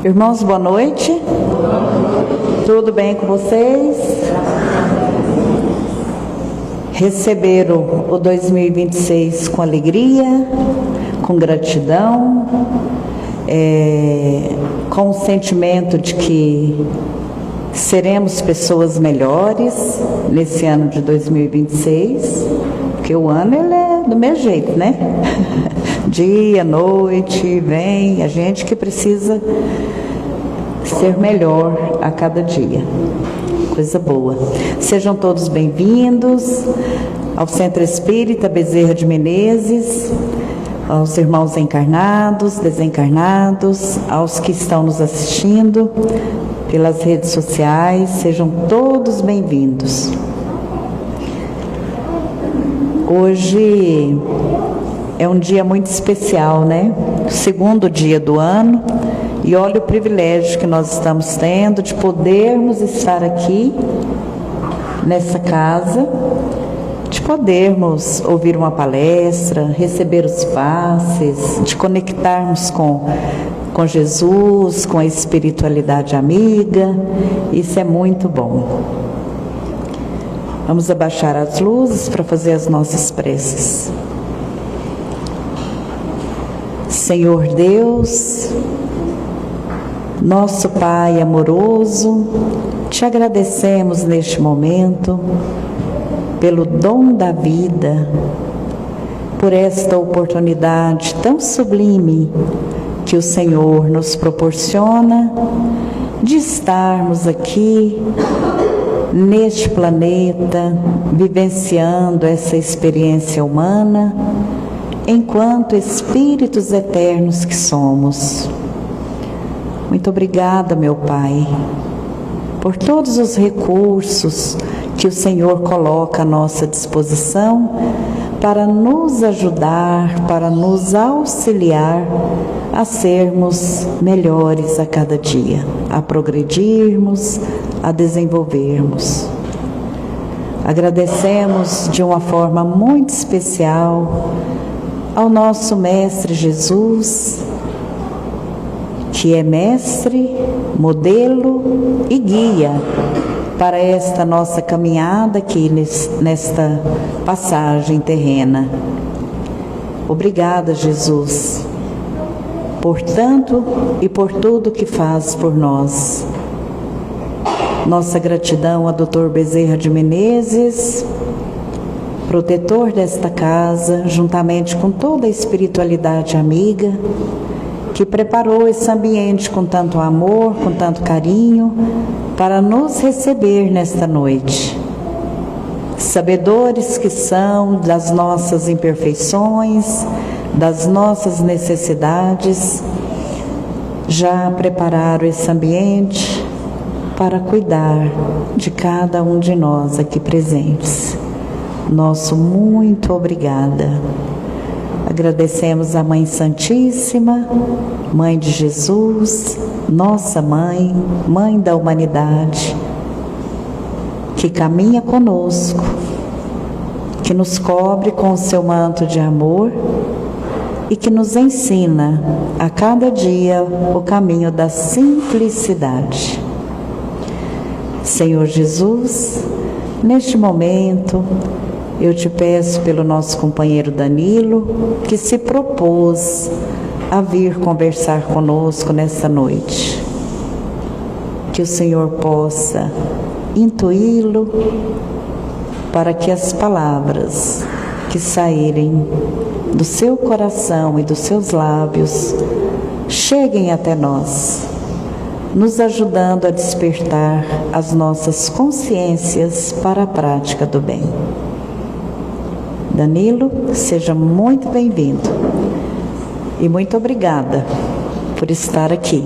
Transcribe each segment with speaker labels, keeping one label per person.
Speaker 1: Irmãos, boa noite. Tudo bem com vocês? Receberam o 2026 com alegria, com gratidão, com o sentimento de que seremos pessoas melhores nesse ano de 2026, porque o ano ele é do mesmo jeito, né? Dia, noite, vem, a gente que precisa ser melhor a cada dia. Coisa boa. Sejam todos bem-vindos ao Centro Espírita Bezerra de Menezes, aos irmãos encarnados, desencarnados, aos que estão nos assistindo pelas redes sociais, sejam todos bem-vindos. Hoje é um dia muito especial, né? O segundo dia do ano, e olha o privilégio que nós estamos tendo de podermos estar aqui nessa casa, de podermos ouvir uma palestra, receber os passes, de conectarmos com Jesus, com a espiritualidade amiga. Isso é muito bom. Vamos abaixar as luzes para fazer as nossas preces. Senhor Deus, nosso Pai amoroso, te agradecemos neste momento pelo dom da vida, por esta oportunidade tão sublime que o Senhor nos proporciona de estarmos aqui neste planeta, vivenciando essa experiência humana, enquanto espíritos eternos que somos. Muito obrigada, meu Pai, por todos os recursos que o Senhor coloca à nossa disposição para nos ajudar, para nos auxiliar a sermos melhores a cada dia, a progredirmos, a desenvolvermos. Agradecemos de uma forma muito especial ao nosso Mestre Jesus, que é mestre, modelo e guia para esta nossa caminhada aqui nesta passagem terrena. Obrigada, Jesus, por tanto e por tudo que faz por nós. Nossa gratidão a Dr. Bezerra de Menezes, protetor desta casa, juntamente com toda a espiritualidade amiga, que preparou esse ambiente com tanto amor, com tanto carinho, para nos receber nesta noite. Sabedores que são das nossas imperfeições, das nossas necessidades, já prepararam esse ambiente para cuidar de cada um de nós aqui presentes. Nosso muito obrigada. Agradecemos a Mãe Santíssima, Mãe de Jesus, nossa Mãe, Mãe da humanidade, que caminha conosco, que nos cobre com o seu manto de amor e que nos ensina a cada dia o caminho da simplicidade. Senhor Jesus, neste momento, eu te peço pelo nosso companheiro Danilo, que se propôs a vir conversar conosco nessa noite. Que o Senhor possa intuí-lo para que as palavras que saírem do seu coração e dos seus lábios cheguem até nós, nos ajudando a despertar as nossas consciências para a prática do bem. Danilo, seja muito bem-vindo e muito obrigada por estar aqui.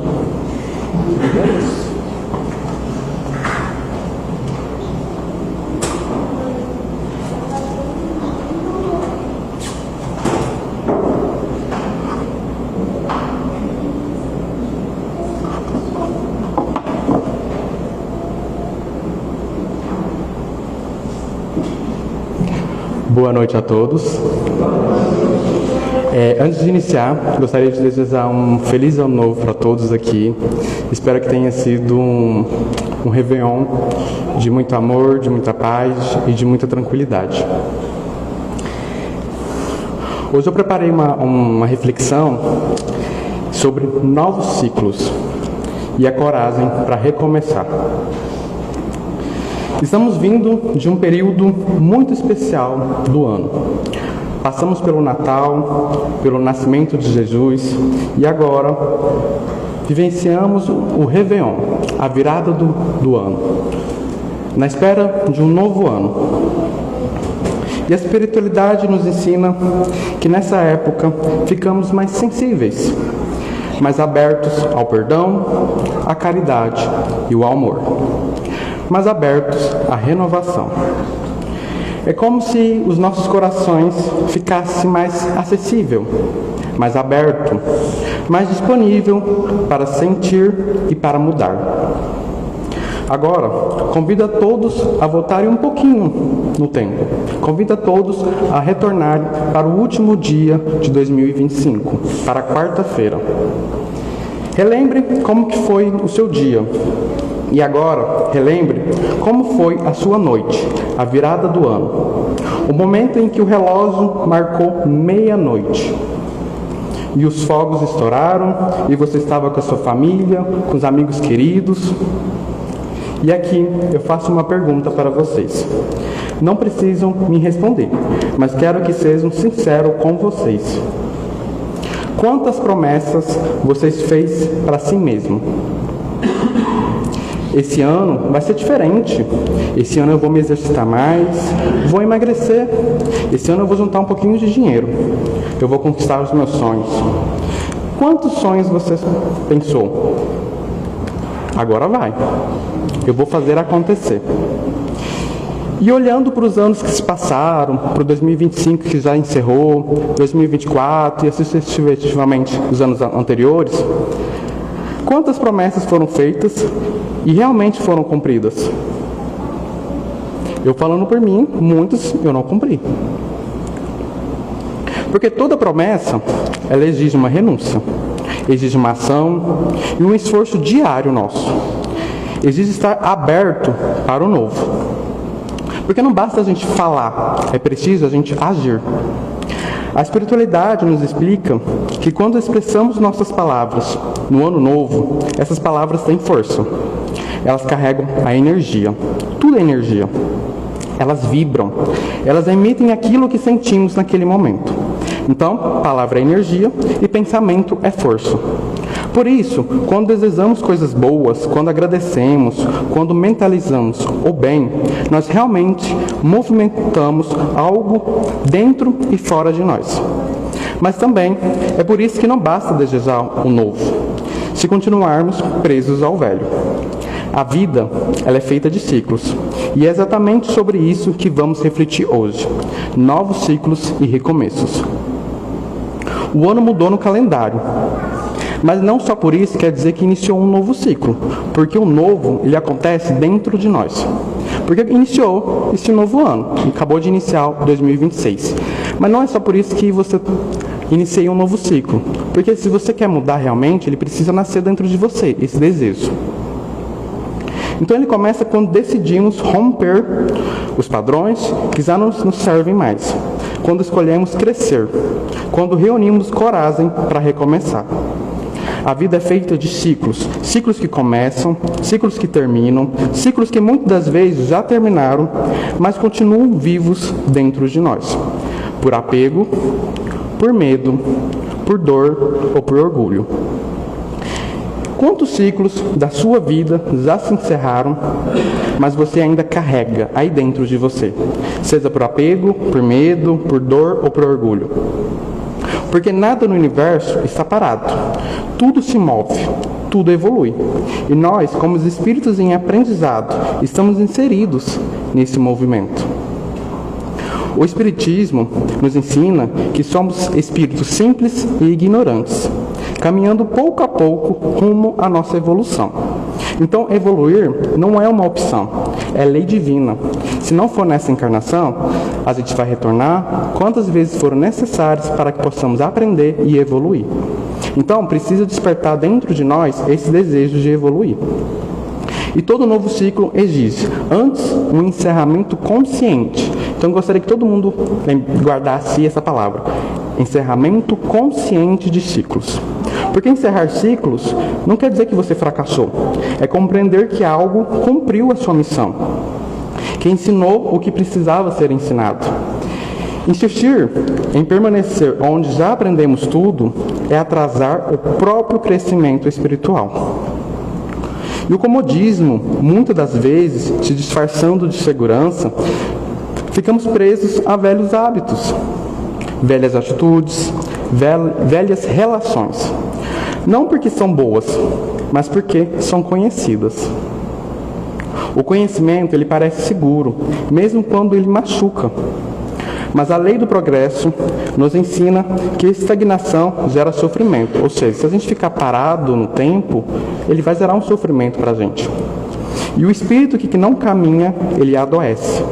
Speaker 2: Boa noite a todos. Antes de iniciar, gostaria de desejar um feliz ano novo para todos aqui. Espero que tenha sido um Réveillon de muito amor, de muita paz e de muita tranquilidade. Hoje eu preparei uma reflexão sobre novos ciclos e a coragem para recomeçar. Estamos vindo de um período muito especial do ano. Passamos pelo Natal, pelo nascimento de Jesus e agora vivenciamos o Réveillon, a virada do ano, na espera de um novo ano. E a espiritualidade nos ensina que nessa época ficamos mais sensíveis, mais abertos ao perdão, à caridade e ao amor, mais abertos à renovação. É como se os nossos corações ficassem mais acessível, mais aberto, mais disponível para sentir e para mudar. Agora, convido a todos a voltarem um pouquinho no tempo. Convido a todos a retornarem para o último dia de 2025, para a quarta-feira. Relembre como que foi o seu dia. E agora, relembre como foi a sua noite, a virada do ano. O momento em que o relógio marcou meia-noite. E os fogos estouraram, e você estava com a sua família, com os amigos queridos. E aqui eu faço uma pergunta para vocês. Não precisam me responder, mas quero que sejam sinceros com vocês. Quantas promessas vocês fez para si mesmo? Esse ano vai ser diferente. Esse ano eu vou me exercitar mais, vou emagrecer. Esse ano eu vou juntar um pouquinho de dinheiro. Eu vou conquistar os meus sonhos. Quantos sonhos você pensou? Agora vai. Eu vou fazer acontecer. E olhando para os anos que se passaram, para o 2025 que já encerrou, 2024 e assim sucessivamente os anos anteriores, quantas promessas foram feitas e realmente foram cumpridas? Eu falando por mim, muitas eu não cumpri. Porque toda promessa, ela exige uma renúncia, exige uma ação e um esforço diário nosso. Exige estar aberto para o novo. Porque não basta a gente falar, é preciso a gente agir. A espiritualidade nos explica que quando expressamos nossas palavras no ano novo, essas palavras têm força. Elas carregam a energia. Tudo é energia. Elas vibram. Elas emitem aquilo que sentimos naquele momento. Então, palavra é energia e pensamento é força. Por isso, quando desejamos coisas boas, quando agradecemos, quando mentalizamos o bem, nós realmente movimentamos algo dentro e fora de nós. Mas também é por isso que não basta desejar o novo, se continuarmos presos ao velho. A vida, ela é feita de ciclos, e é exatamente sobre isso que vamos refletir hoje. Novos ciclos e recomeços. O ano mudou no calendário. Mas não só por isso quer dizer que iniciou um novo ciclo, porque o novo, ele acontece dentro de nós. Porque iniciou esse novo ano, acabou de iniciar 2026. Mas não é só por isso que você inicia um novo ciclo, porque se você quer mudar realmente, ele precisa nascer dentro de você, esse desejo. Então ele começa quando decidimos romper os padrões que já não nos servem mais, quando escolhemos crescer, quando reunimos coragem para recomeçar. A vida é feita de ciclos, ciclos que começam, ciclos que terminam, ciclos que muitas das vezes já terminaram, mas continuam vivos dentro de nós, por apego, por medo, por dor ou por orgulho. Quantos ciclos da sua vida já se encerraram, mas você ainda carrega aí dentro de você, seja por apego, por medo, por dor ou por orgulho? Porque nada no universo está parado. Tudo se move, tudo evolui. E nós, como os espíritos em aprendizado, estamos inseridos nesse movimento. O Espiritismo nos ensina que somos espíritos simples e ignorantes, caminhando pouco a pouco rumo à nossa evolução. Então, evoluir não é uma opção, é lei divina. Se não for nessa encarnação, a gente vai retornar quantas vezes forem necessárias para que possamos aprender e evoluir. Então, precisa despertar dentro de nós esse desejo de evoluir. E todo novo ciclo exige, antes, um encerramento consciente. Então, eu gostaria que todo mundo guardasse essa palavra. Encerramento consciente de ciclos. Porque encerrar ciclos não quer dizer que você fracassou. É compreender que algo cumpriu a sua missão. Que ensinou o que precisava ser ensinado. Insistir em permanecer onde já aprendemos tudo é atrasar o próprio crescimento espiritual. E o comodismo, muitas das vezes, se disfarçando de segurança, ficamos presos a velhos hábitos, velhas atitudes, velhas relações. Não porque são boas, mas porque são conhecidas. O conhecimento, ele parece seguro, mesmo quando ele machuca. Mas a lei do progresso nos ensina que estagnação gera sofrimento. Ou seja, se a gente ficar parado no tempo, ele vai gerar um sofrimento para a gente. E o espírito que não caminha, ele adoece.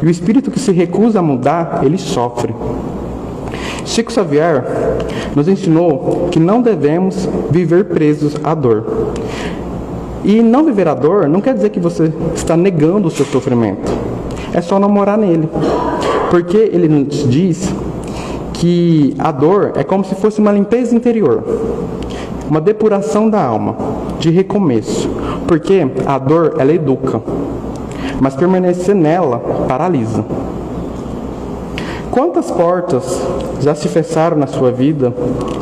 Speaker 2: E o espírito que se recusa a mudar, ele sofre. Chico Xavier nos ensinou que não devemos viver presos à dor. E não viver a dor não quer dizer que você está negando o seu sofrimento. É só não morar nele. Porque ele nos diz que a dor é como se fosse uma limpeza interior, uma depuração da alma, de recomeço. Porque a dor, ela educa, mas permanecer nela paralisa. Quantas portas já se fecharam na sua vida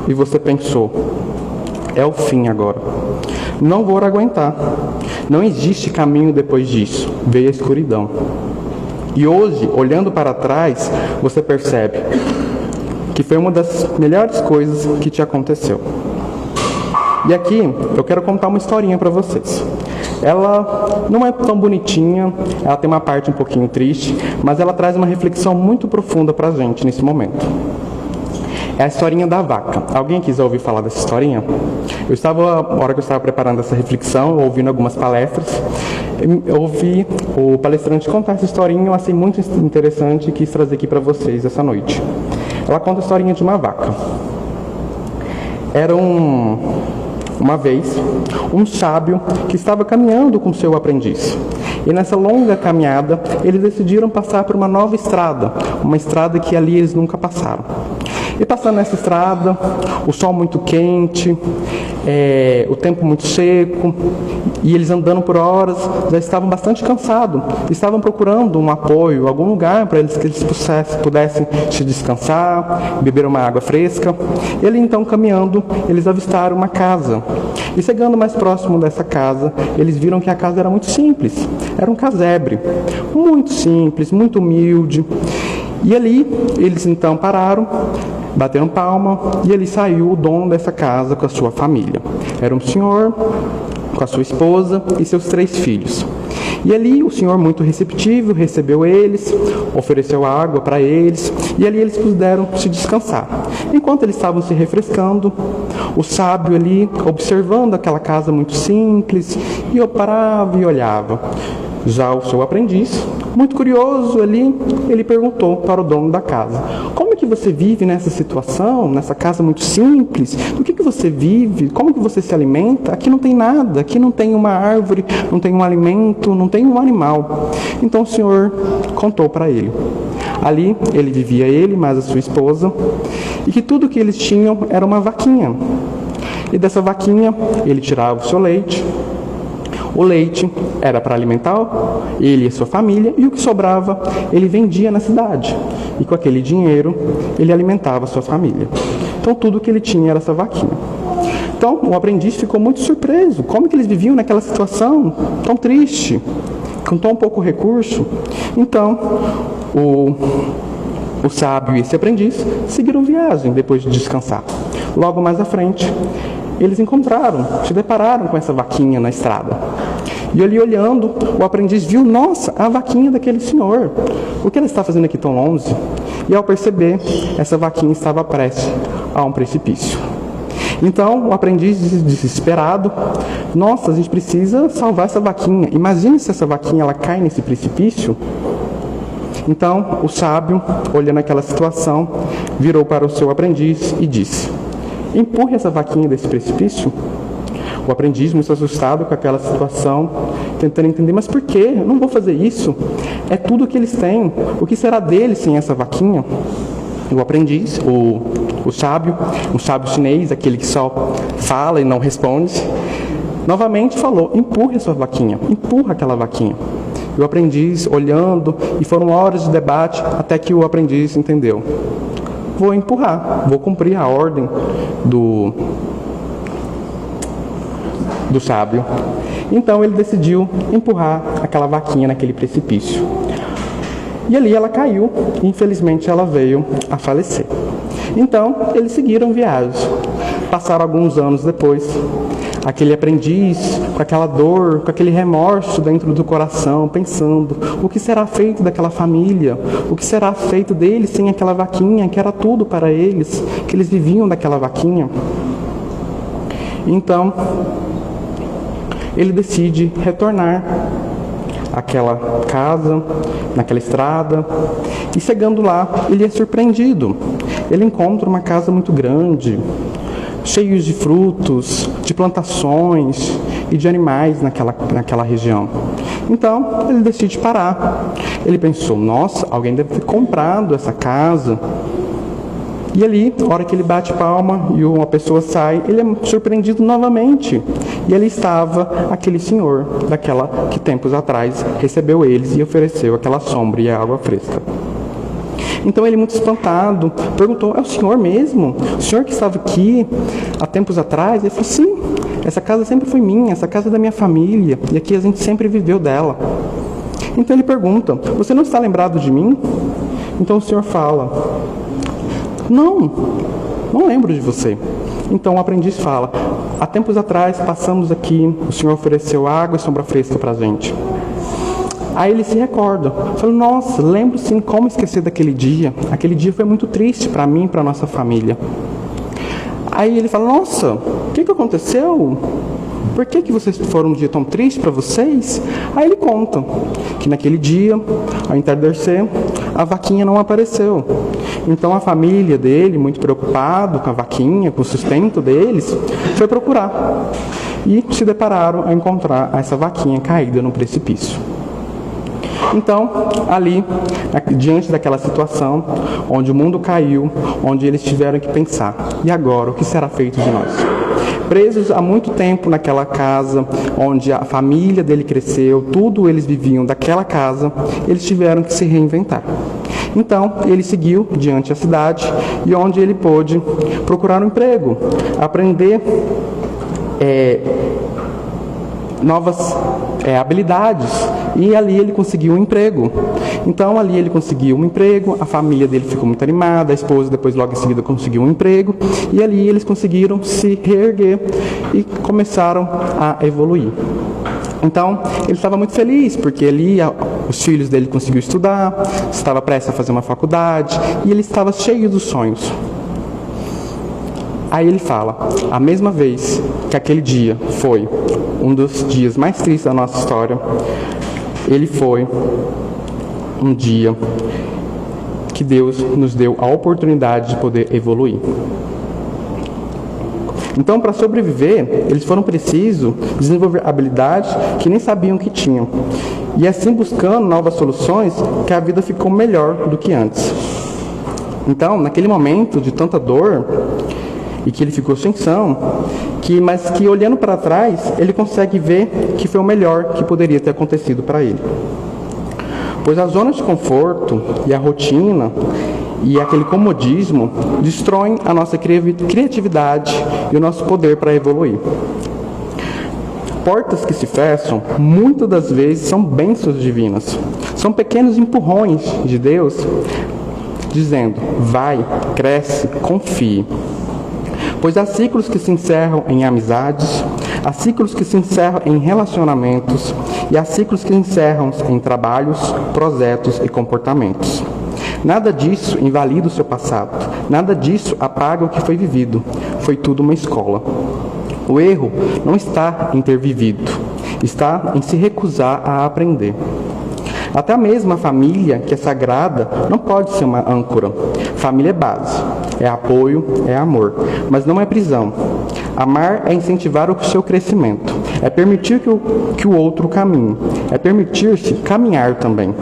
Speaker 2: e você pensou, é o fim agora, não vou aguentar, não existe caminho depois disso, veio a escuridão. E hoje, olhando para trás, você percebe que foi uma das melhores coisas que te aconteceu. E aqui eu quero contar uma historinha para vocês. Ela não é tão bonitinha, ela tem uma parte um pouquinho triste, mas ela traz uma reflexão muito profunda para a gente nesse momento. É a historinha da vaca. Alguém quiser ouvir falar dessa historinha? A hora que eu estava preparando essa reflexão, ouvindo algumas palestras, eu ouvi o palestrante contar essa historinha, eu achei muito interessante e quis trazer aqui para vocês essa noite. Ela conta a historinha de uma vaca. Era uma vez um sábio que estava caminhando com seu aprendiz. E nessa longa caminhada, eles decidiram passar por uma nova estrada, uma estrada que ali eles nunca passaram. E passando nessa estrada, o sol muito quente, o tempo muito seco, e eles andando por horas, já estavam bastante cansados. Estavam procurando um apoio, algum lugar para que eles pudessem se descansar, beber uma água fresca. E ali então, caminhando, eles avistaram uma casa. E chegando mais próximo dessa casa, eles viram que a casa era muito simples. Era um casebre, muito simples, muito humilde. E ali, eles então pararam, bateram palma, e ali saiu o dono dessa casa com a sua família. Era um senhor com a sua esposa e seus 3 filhos. E ali o senhor, muito receptivo, recebeu eles, ofereceu água para eles, e ali eles puderam se descansar. Enquanto eles estavam se refrescando, o sábio ali, observando aquela casa muito simples, e eu parava e olhava. Já o seu aprendiz, muito curioso ali, ele perguntou para o dono da casa: como é que você vive nessa situação, nessa casa muito simples? Do que você vive? Como que você se alimenta? Aqui não tem nada, aqui não tem uma árvore, não tem um alimento, não tem um animal. Então o senhor contou para ele. Ali ele vivia, ele mais a sua esposa, e que tudo que eles tinham era uma vaquinha. E dessa vaquinha ele tirava o seu leite. O leite era para alimentar ele e a sua família, e o que sobrava ele vendia na cidade. E com aquele dinheiro ele alimentava a sua família. Então tudo que ele tinha era essa vaquinha. Então o aprendiz ficou muito surpreso. Como que eles viviam naquela situação tão triste, com tão pouco recurso? Então o sábio e esse aprendiz seguiram viagem depois de descansar. Logo mais à frente, eles se depararam com essa vaquinha na estrada. E ali olhando, o aprendiz viu, nossa, a vaquinha daquele senhor. O que ela está fazendo aqui tão longe? E ao perceber, essa vaquinha estava prestes a um precipício. Então, o aprendiz, desesperado, nossa, a gente precisa salvar essa vaquinha. Imagine se essa vaquinha ela cai nesse precipício. Então, o sábio, olhando aquela situação, virou para o seu aprendiz e disse: empurre essa vaquinha desse precipício. O aprendiz, muito assustado com aquela situação, tentando entender, mas por quê? Eu não vou fazer isso. É tudo o que eles têm. O que será deles sem essa vaquinha? O aprendiz, o sábio, um sábio chinês, aquele que só fala e não responde, novamente falou: empurre a sua vaquinha, empurra aquela vaquinha. E o aprendiz olhando, e foram horas de debate até que o aprendiz entendeu: vou empurrar, vou cumprir a ordem do sábio. Então ele decidiu empurrar aquela vaquinha naquele precipício. E ali ela caiu e infelizmente ela veio a falecer. Então eles seguiram viagem. Passaram alguns anos depois, aquele aprendiz com aquela dor, com aquele remorso dentro do coração, pensando: o que será feito daquela família? O que será feito deles sem aquela vaquinha, que era tudo para eles, que eles viviam daquela vaquinha? Então ele decide retornar àquela casa, naquela estrada, e chegando lá, ele é surpreendido. Ele encontra uma casa muito grande, cheia de frutos, de plantações e de animais naquela região. Então, ele decide parar. Ele pensou: nossa, alguém deve ter comprado essa casa. E ali, na hora que ele bate palma e uma pessoa sai, ele é surpreendido novamente. E ali estava aquele senhor, daquela que tempos atrás recebeu eles e ofereceu aquela sombra e a água fresca. Então ele, muito espantado, perguntou: é o senhor mesmo? O senhor que estava aqui há tempos atrás? Ele falou: sim, essa casa sempre foi minha, essa casa é da minha família, e aqui a gente sempre viveu dela. Então ele pergunta: você não está lembrado de mim? Então o senhor fala: não lembro de você. Então o aprendiz fala: há tempos atrás passamos aqui, o senhor ofereceu água e sombra fresca para a gente. Aí ele se recorda, fala: nossa, lembro sim, como esquecer daquele dia. Aquele dia foi muito triste para mim e para a nossa família. Aí ele fala: nossa, o que aconteceu? Por que vocês foram um dia tão triste para vocês? Aí ele conta que naquele dia, ao entardecer, a vaquinha não apareceu. Então a família dele, muito preocupado com a vaquinha, com o sustento deles, foi procurar. E se depararam a encontrar essa vaquinha caída no precipício. Então, ali, diante daquela situação, onde o mundo caiu, onde eles tiveram que pensar: e agora, o que será feito de nós? Presos há muito tempo naquela casa, onde a família dele cresceu, tudo eles viviam daquela casa, eles tiveram que se reinventar. Então, ele seguiu diante da cidade, e onde ele pôde procurar um emprego, aprender novas habilidades, e ali ele conseguiu um emprego. Então ali ele conseguiu um emprego, a família dele ficou muito animada, a esposa depois logo em seguida conseguiu um emprego, e ali eles conseguiram se reerguer e começaram a evoluir. Então ele estava muito feliz, porque ali os filhos dele conseguiram estudar, estava prestes a fazer uma faculdade, e ele estava cheio dos sonhos. Aí ele fala: a mesma vez que aquele dia foi um dos dias mais tristes da nossa história, ele foi um dia que Deus nos deu a oportunidade de poder evoluir. Então, para sobreviver, eles foram precisos desenvolver habilidades que nem sabiam que tinham. E assim, buscando novas soluções, que a vida ficou melhor do que antes. Então, naquele momento de tanta dor, e que ele ficou sem chão, mas que olhando para trás, ele consegue ver que foi o melhor que poderia ter acontecido para ele. Pois a zona de conforto e a rotina e aquele comodismo destroem a nossa criatividade e o nosso poder para evoluir. Portas que se fecham, muitas das vezes, são bênçãos divinas. São pequenos empurrões de Deus, dizendo: vai, cresce, confie. Pois há ciclos que se encerram em amizades, há ciclos que se encerram em relacionamentos, e há ciclos que se encerram em trabalhos, projetos e comportamentos. Nada disso invalida o seu passado, nada disso apaga o que foi vivido. Foi tudo uma escola. O erro não está em ter vivido, está em se recusar a aprender. Até mesmo a família, que é sagrada, não pode ser uma âncora. Família é base, é apoio, é amor, mas não é prisão. Amar é incentivar o seu crescimento, é permitir que o outro caminhe, é permitir-se caminhar também.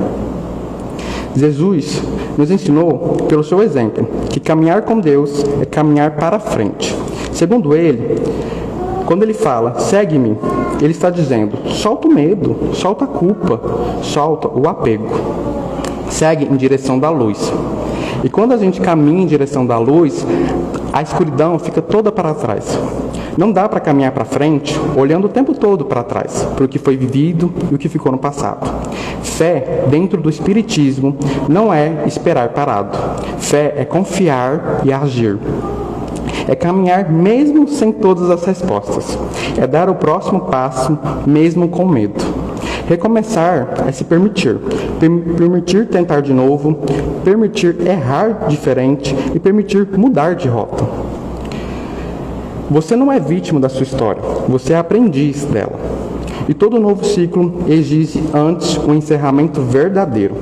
Speaker 2: Jesus nos ensinou, pelo seu exemplo, que caminhar com Deus é caminhar para frente. Segundo ele, quando ele fala, segue-me, ele está dizendo, solta o medo, solta a culpa, solta o apego. Segue em direção da luz. E quando a gente caminha em direção da luz, a escuridão fica toda para trás. Não dá para caminhar para frente olhando o tempo todo para trás, para o que foi vivido e o que ficou no passado. Fé, dentro do Espiritismo, não é esperar parado. Fé é confiar e agir. É caminhar mesmo sem todas as respostas. É dar o próximo passo mesmo com medo. Recomeçar é se permitir. Permitir tentar de novo, permitir errar diferente e permitir mudar de rota. Você não é vítima da sua história, você é aprendiz dela. E todo novo ciclo exige antes um encerramento verdadeiro.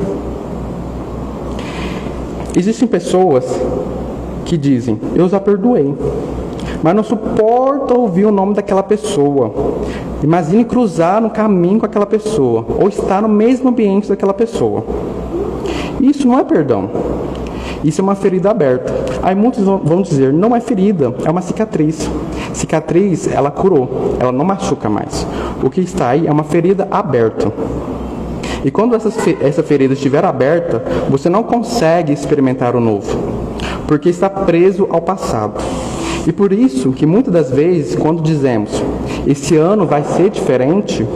Speaker 2: Existem pessoas que dizem, eu já perdoei, mas não suporto ouvir o nome daquela pessoa. Imagine cruzar no caminho com aquela pessoa, ou estar no mesmo ambiente daquela pessoa. Isso não é perdão. Isso é uma ferida aberta. Aí muitos vão dizer, não é ferida, é uma cicatriz. Cicatriz, ela curou, ela não machuca mais. O que está aí é uma ferida aberta. E quando essa ferida estiver aberta, você não consegue experimentar o novo, porque está preso ao passado. E por isso que muitas das vezes, quando dizemos, esse ano vai ser diferente,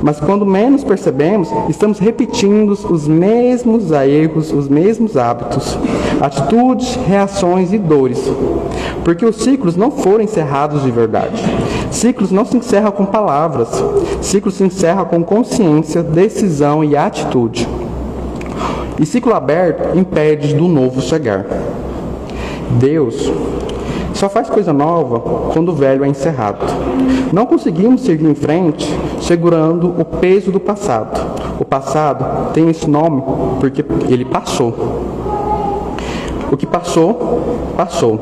Speaker 2: mas quando menos percebemos, estamos repetindo os mesmos erros, os mesmos hábitos, atitudes, reações e dores. Porque os ciclos não foram encerrados de verdade. Ciclos não se encerram com palavras. Ciclos se encerram com consciência, decisão e atitude. E ciclo aberto impede do novo chegar. Deus só faz coisa nova quando o velho é encerrado. Não conseguimos seguir em frente segurando o peso do passado. O passado tem esse nome porque ele passou. O que passou, passou.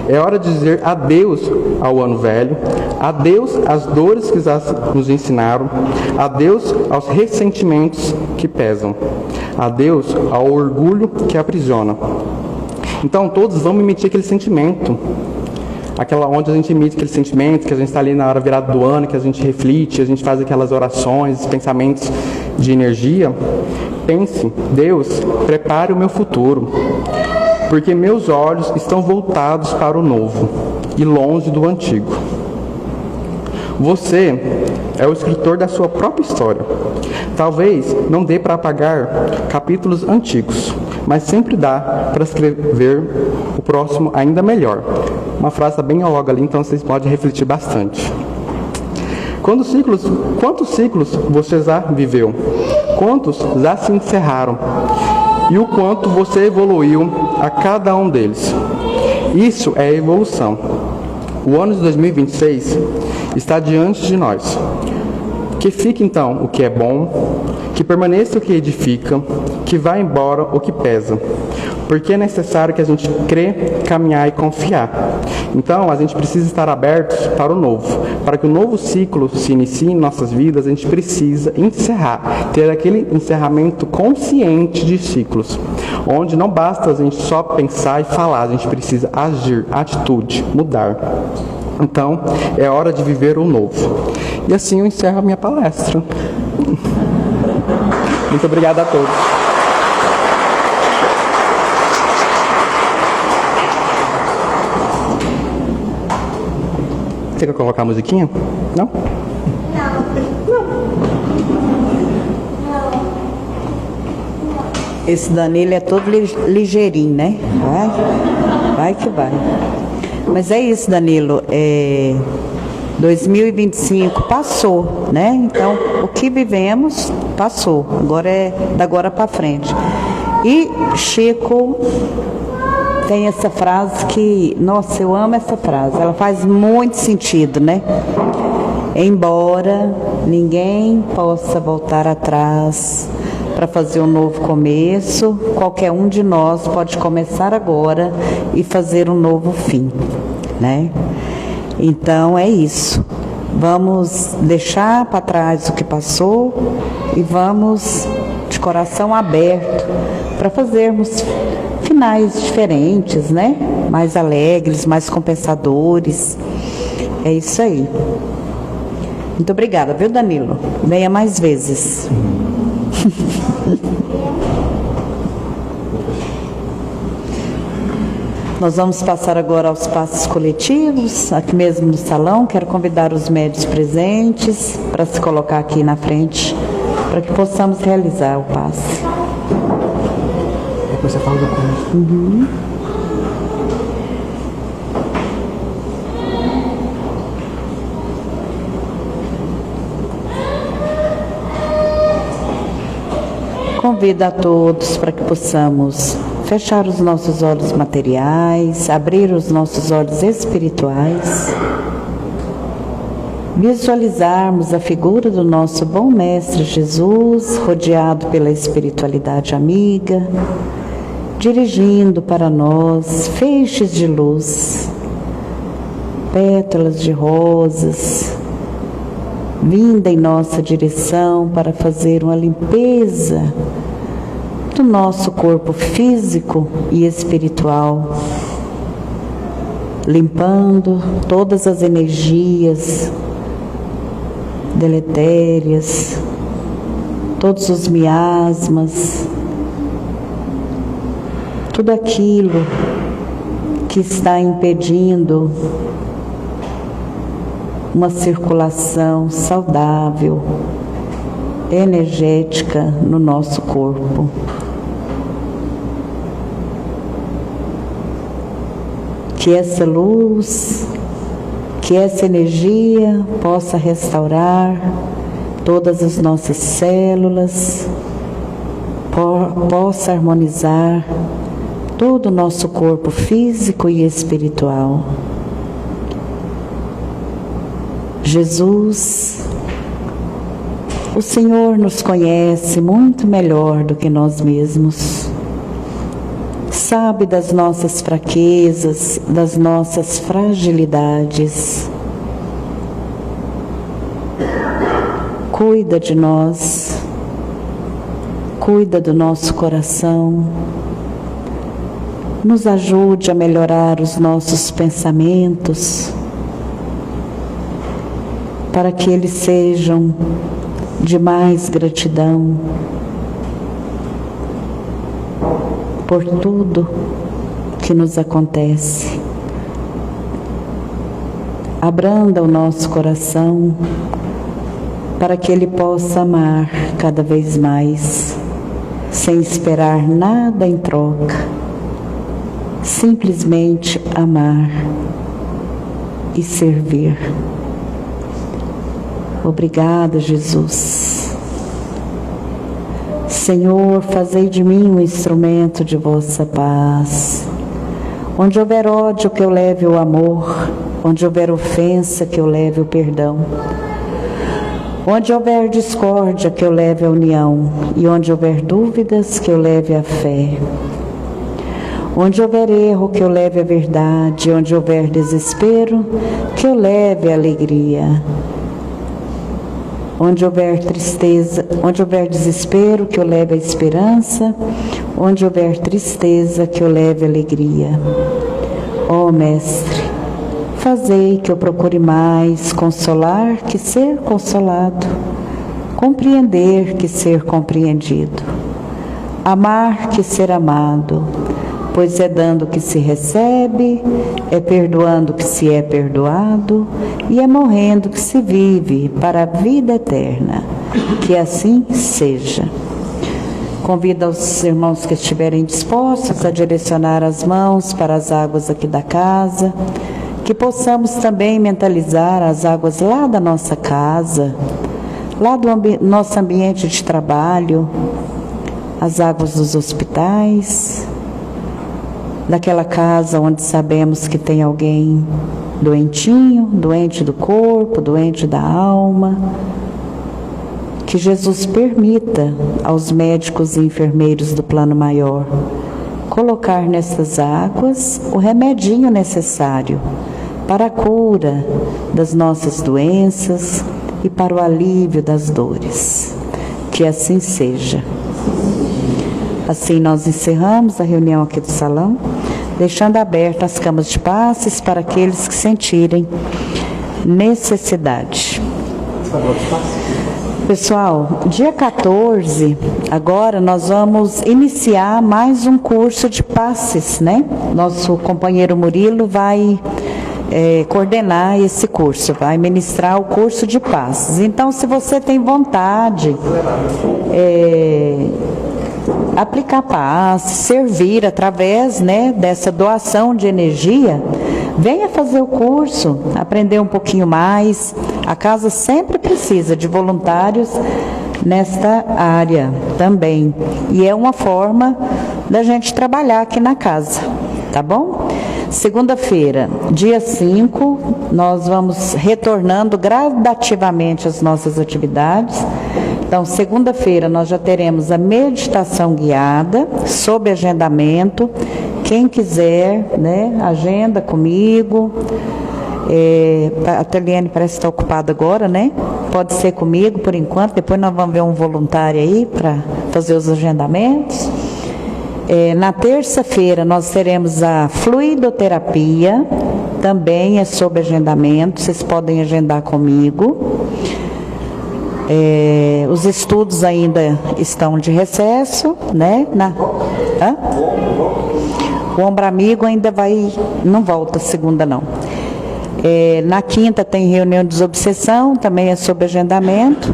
Speaker 2: É hora de dizer adeus ao ano velho, adeus às dores que já nos ensinaram, adeus aos ressentimentos que pesam, adeus ao orgulho que aprisiona. Então todos vamos emitir aquele sentimento, aquela onde a gente emite aquele sentimento, que a gente está ali na hora virada do ano, que a gente reflete, a gente faz aquelas orações, pensamentos de energia. Pense, Deus, prepare o meu futuro, porque meus olhos estão voltados para o novo e longe do antigo. Você é o escritor da sua própria história. Talvez não dê para apagar capítulos antigos, mas sempre dá para escrever o próximo ainda melhor. Uma frase bem logo ali, então vocês podem refletir bastante. Quantos ciclos você já viveu? Quantos já se encerraram? E o quanto você evoluiu a cada um deles? Isso é evolução. O ano de 2026 está diante de nós. Que fique então o que é bom, que permaneça o que edifica, que vá embora o que pesa. Porque é necessário que a gente crê, caminhar e confiar. Então a gente precisa estar abertos para o novo. Para que o novo ciclo se inicie em nossas vidas, a gente precisa encerrar, ter aquele encerramento consciente de ciclos. Onde não basta a gente só pensar e falar, a gente precisa agir, atitude, mudar. Então, é hora de viver o novo. E assim eu encerro a minha palestra. Muito obrigado a todos. Você quer colocar a musiquinha? Não?
Speaker 1: Esse Danilo é todo ligeirinho, né? Vai que vai. Mas é isso, Danilo. 2025 passou, né? Então, o que vivemos, passou. Agora é da agora para frente. E Chico tem essa frase que, nossa, eu amo essa frase. Ela faz muito sentido, né? Embora ninguém possa voltar atrás, para fazer um novo começo. Qualquer um de nós pode começar agora e fazer um novo fim, né? Então é isso. Vamos deixar para trás o que passou e vamos de coração aberto para fazermos finais diferentes, né? Mais alegres, mais compensadores. É isso aí. Muito obrigada, viu, Danilo? Venha mais vezes. Nós vamos passar agora aos passos coletivos, aqui mesmo no salão. Quero convidar os médios presentes para se colocar aqui na frente, para que possamos realizar o passe.
Speaker 2: Depois você fala do começo.
Speaker 1: Uhum. Convido a todos para que possamos fechar os nossos olhos materiais, abrir os nossos olhos espirituais, visualizarmos a figura do nosso bom Mestre Jesus, rodeado pela espiritualidade amiga, dirigindo para nós feixes de luz, pétalas de rosas, vinda em nossa direção para fazer uma limpeza do nosso corpo físico e espiritual, limpando todas as energias deletérias, todos os miasmas, tudo aquilo que está impedindo uma circulação saudável, energética no nosso corpo. Que essa luz, que essa energia possa restaurar todas as nossas células, possa harmonizar todo o nosso corpo físico e espiritual. Jesus, o Senhor nos conhece muito melhor do que nós mesmos. Sabe das nossas fraquezas, das nossas fragilidades. Cuida de nós, cuida do nosso coração. Nos ajude a melhorar os nossos pensamentos, para que eles sejam de mais gratidão por tudo que nos acontece. Abranda o nosso coração para que ele possa amar cada vez mais, sem esperar nada em troca. Simplesmente amar e servir. Obrigada, Jesus. Senhor, fazei de mim um instrumento de vossa paz. Onde houver ódio, que eu leve o amor. Onde houver ofensa, que eu leve o perdão. Onde houver discórdia, que eu leve a união. E onde houver dúvidas, que eu leve a fé. Onde houver erro, que eu leve a verdade. Onde houver desespero, que eu leve a alegria. Onde houver tristeza, onde houver desespero, que eu leve a esperança. Onde houver tristeza, que eu leve a alegria. Ó Mestre, fazei que eu procure mais consolar que ser consolado, compreender que ser compreendido, amar que ser amado, pois é dando que se recebe, é perdoando que se é perdoado, e é morrendo que se vive para a vida eterna. Que assim seja. Convido os irmãos que estiverem dispostos a direcionar as mãos para as águas aqui da casa, que possamos também mentalizar as águas lá da nossa casa, lá do nosso ambiente de trabalho, as águas dos hospitais, daquela casa onde sabemos que tem alguém doentinho, doente do corpo, doente da alma, que Jesus permita aos médicos e enfermeiros do plano maior colocar nessas águas o remedinho necessário para a cura das nossas doenças e para o alívio das dores. Que assim seja. Assim nós encerramos a reunião aqui do salão, deixando abertas as camas de passes para aqueles que sentirem necessidade. Pessoal, dia 14, agora nós vamos iniciar mais um curso de passes, né? Nosso companheiro Murilo vai coordenar esse curso, vai ministrar o curso de passes. Então, se você tem vontade, aplicar passes, servir através, né, dessa doação de energia, venha fazer o curso, aprender um pouquinho mais. A casa sempre precisa de voluntários nesta área também. E é uma forma da gente trabalhar aqui na casa, tá bom? Segunda-feira, dia 5, nós vamos retornando gradativamente às nossas atividades. Então, segunda-feira nós já teremos a meditação guiada, sob agendamento. Quem quiser, né, agenda comigo. A Teliane parece estar ocupada agora, né? Pode ser comigo por enquanto, depois nós vamos ver um voluntário aí para fazer os agendamentos. Na terça-feira nós teremos a fluidoterapia, também é sob agendamento, vocês podem agendar comigo. Os estudos ainda estão de recesso, né? O ombro amigo ainda não volta segunda não. Na quinta tem reunião de desobsessão, também é sob agendamento.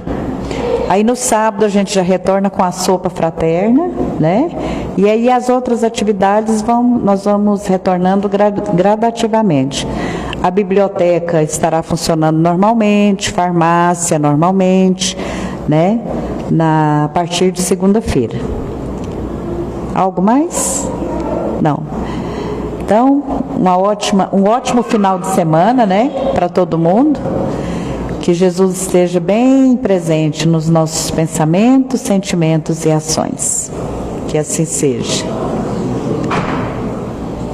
Speaker 1: Aí no sábado a gente já retorna com a sopa fraterna, né? E aí as outras atividades nós vamos retornando gradativamente. A biblioteca estará funcionando normalmente, farmácia normalmente, né? A partir de segunda-feira. Algo mais? Não. Então, um ótimo final de semana, né? Para todo mundo. Que Jesus esteja bem presente nos nossos pensamentos, sentimentos e ações. Que assim seja.